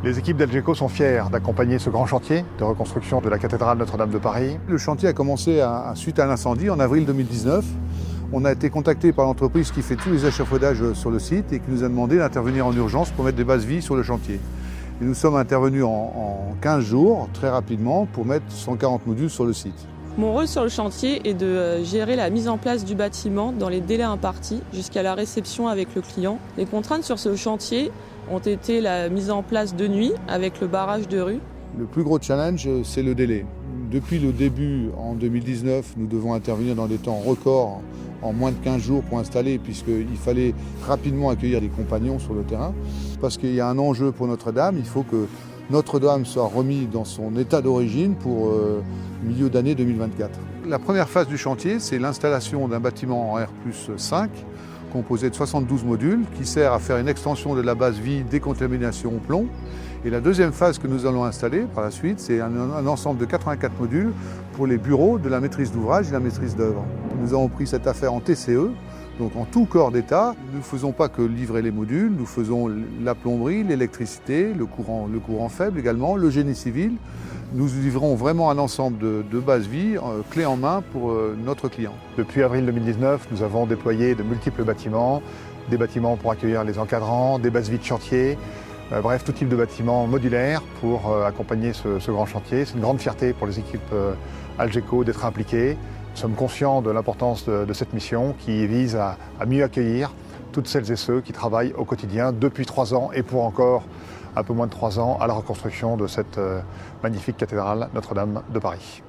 Les équipes d'Algeco sont fières d'accompagner ce grand chantier de reconstruction de la cathédrale Notre-Dame de Paris. Le chantier a commencé suite à l'incendie en avril 2019. On a été contacté par l'entreprise qui fait tous les échafaudages sur le site et qui nous a demandé d'intervenir en urgence pour mettre des bases vies sur le chantier. Et nous sommes intervenus en 15 jours, très rapidement, pour mettre 140 modules sur le site. Mon rôle sur le chantier est de gérer la mise en place du bâtiment dans les délais impartis jusqu'à la réception avec le client. Les contraintes sur ce chantier ont été la mise en place de nuit avec le barrage de rue. Le plus gros challenge, c'est le délai. Depuis le début, en 2019, nous devons intervenir dans des temps records, en moins de 15 jours pour installer, puisqu'il fallait rapidement accueillir les compagnons sur le terrain. Parce qu'il y a un enjeu pour Notre-Dame, il faut que Notre-Dame soit remise dans son état d'origine pour milieu d'année 2024. La première phase du chantier, c'est l'installation d'un bâtiment en R+5, composé de 72 modules, qui sert à faire une extension de la base vie décontamination au plomb. Et la deuxième phase que nous allons installer par la suite, c'est un ensemble de 84 modules pour les bureaux de la maîtrise d'ouvrage et la maîtrise d'œuvre. Nous avons pris cette affaire en TCE, donc en tout corps d'État. Nous ne faisons pas que livrer les modules, nous faisons la plomberie, l'électricité, le courant faible également, le génie civil. Nous livrons vraiment un ensemble de bases vie, clé en main pour notre client. Depuis avril 2019, nous avons déployé de multiples bâtiments, des bâtiments pour accueillir les encadrants, des bases vies de chantier, bref, tout type de bâtiments modulaires pour accompagner ce grand chantier. C'est une grande fierté pour les équipes Algeco d'être impliquées. Nous sommes conscients de l'importance de cette mission qui vise à mieux accueillir toutes celles et ceux qui travaillent au quotidien depuis 3 ans et pour encore un peu moins de 3 ans à la reconstruction de cette magnifique cathédrale Notre-Dame de Paris.